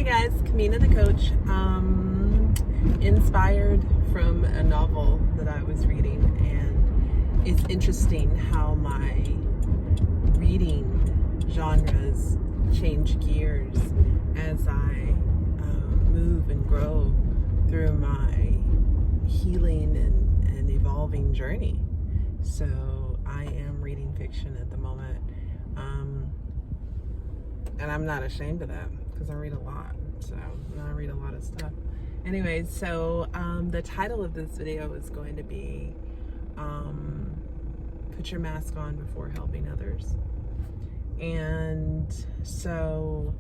Hey guys, Kamina the coach. Inspired from a novel that I was reading, and it's interesting how my reading genres change gears as I move and grow through my healing and evolving journey. So I am reading fiction at the moment, and I'm not ashamed of that because I read a lot. So I read a lot of stuff. Anyways, so the title of this video is going to be Put Your Mask On Before Helping Others. And so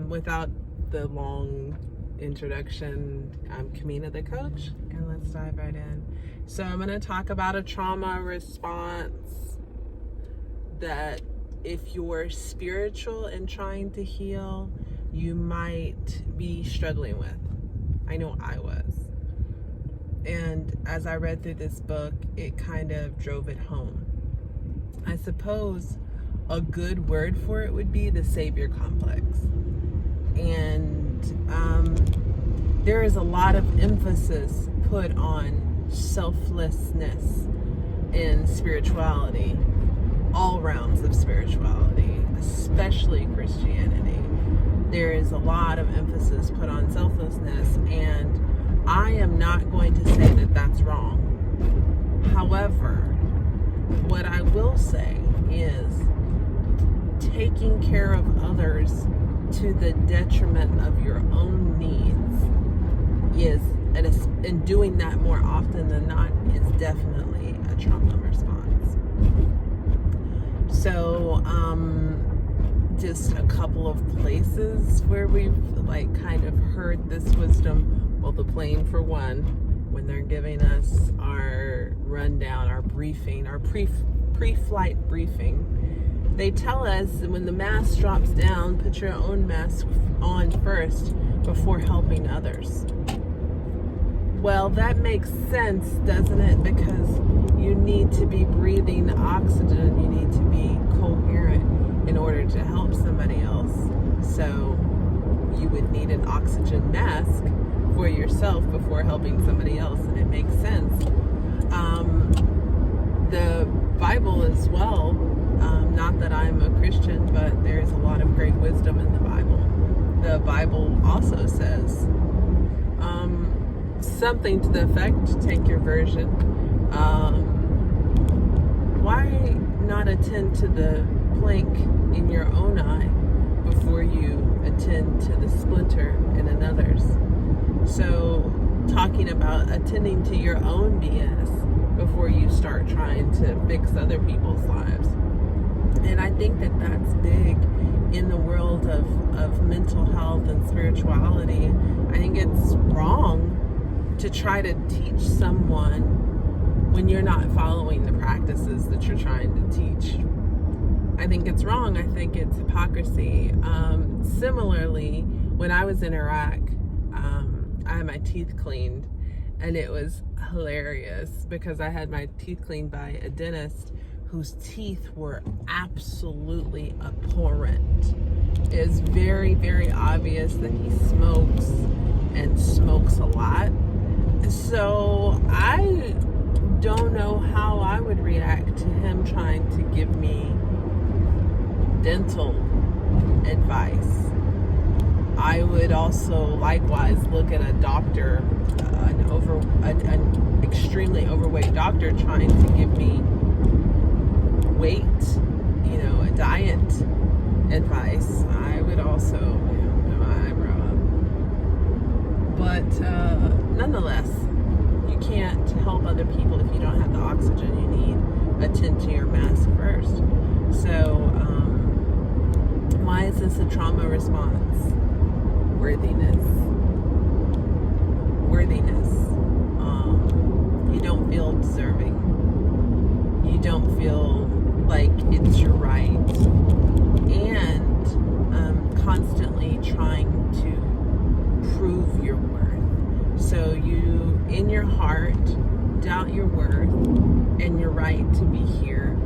without the long introduction, I'm Kamina the coach, and let's dive right in. So I'm going to talk about a trauma response that if you're spiritual and trying to heal, you might be struggling with. I know I was. And as I read through this book, it kind of drove it home. I suppose a good word for it would be the savior complex. And there is a lot of emphasis put on selflessness in spirituality, all realms of spirituality, especially Christianity. There is a lot of emphasis put on selflessness, and I am not going to say that that's wrong. However, what I will say is taking care of others to the detriment of your own needs and doing that more often than not is definitely a trauma response. So, just a couple of places where we've kind of heard this wisdom. Well, the plane for one, when they're giving us our rundown, our briefing, our pre-flight briefing, they tell us that when the mask drops down, put your own mask on first before helping others. Well, that makes sense, doesn't it? Because you need to be breathing oxygen, you need to be coherent in order to help somebody else. So you would need an oxygen mask for yourself before helping somebody else, and it makes sense. The Bible as well, not that I'm a Christian, but there's a lot of great wisdom in the Bible. The Bible also says something to the effect, take your version, why not attend to the plank in your own eye before you attend to the splinter in another's? So talking about attending to your own BS before you start trying to fix other people's lives. And I think that that's big in the world of mental health and spirituality. I think it's wrong to try to teach someone when you're not following the practices that you're trying to teach. I think it's wrong. I think it's hypocrisy. Similarly, when I was in Iraq, I had my teeth cleaned, and it was hilarious because I had my teeth cleaned by a dentist whose teeth were absolutely abhorrent. It was very, very obvious that he smokes and smokes a lot. So I don't know how I would react to him trying to give me dental advice. I would also likewise look at a doctor, an extremely overweight doctor trying to give me weight, a diet advice. I would also put my eyebrow up. But nonetheless, you can't help other people if you don't have the oxygen you need. Attend to your mask first. So why is this a trauma response? Worthiness. You don't feel deserving. You don't feel like it's your right. And constantly trying to prove your worth. So you, in your heart, doubt your worth and your right to be here.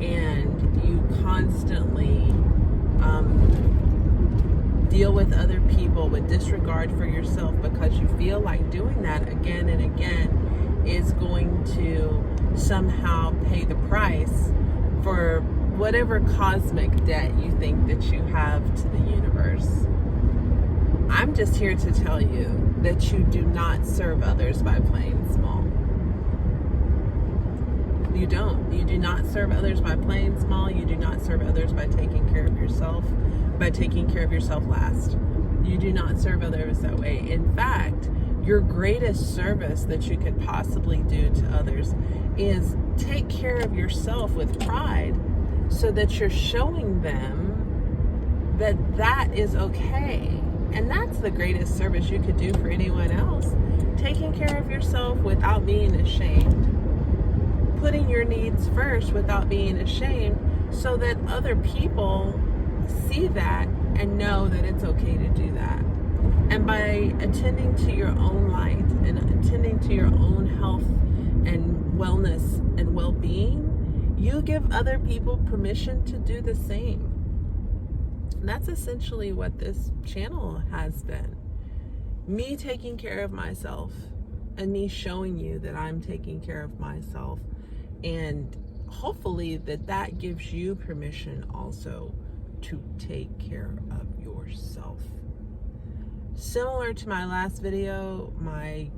And you constantly deal with other people with disregard for yourself because you feel like doing that again and again is going to somehow pay the price for whatever cosmic debt you think that you have to the universe. I'm just here to tell you that you do not serve others by playing small. You don't. You do not serve others by playing small. You do not serve others by taking care of yourself, by taking care of yourself last. You do not serve others that way. In fact, your greatest service that you could possibly do to others is take care of yourself with pride so that you're showing them that that is okay. And that's the greatest service you could do for anyone else. Taking care of yourself without being ashamed. Putting your needs first without being ashamed so that other people see that and know that it's okay to do that. And by attending to your own light and attending to your own health and wellness and well-being, you give other people permission to do the same. That's essentially what this channel has been. Me taking care of myself and me showing you that I'm taking care of myself, and hopefully that gives you permission also to take care of yourself. Similar to my last video, my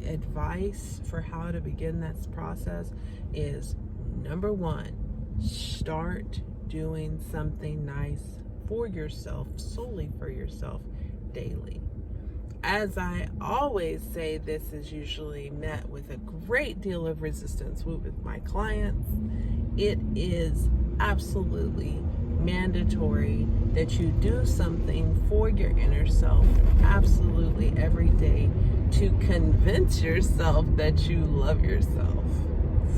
advice for how to begin this process is, number one, start doing something nice for yourself, solely for yourself, daily. As I always say, this is usually met with a great deal of resistance with my clients. It is absolutely mandatory that you do something for your inner self absolutely every day to convince yourself that you love yourself.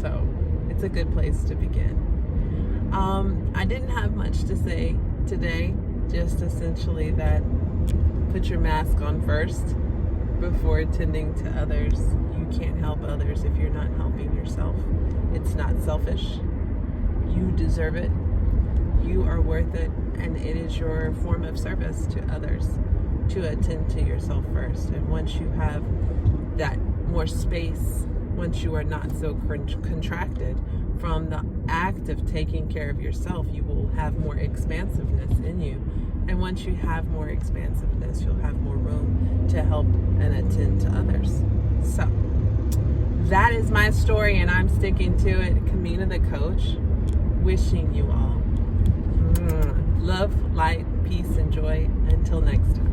So it's a good place to begin. I didn't have much to say today, just essentially that put your mask on first before attending to others. You can't help others if you're not helping yourself. It's not selfish. You deserve it. You are worth it, and it is your form of service to others to attend to yourself first. And once you have that more space, once you are not so contracted from the act of taking care of yourself, you will have more expansiveness in you. And once you have more expansiveness, you'll have more room to help and attend to others. So that is my story, and I'm sticking to it. Kamina the Coach, wishing you all love, light, peace, and joy. Until next time.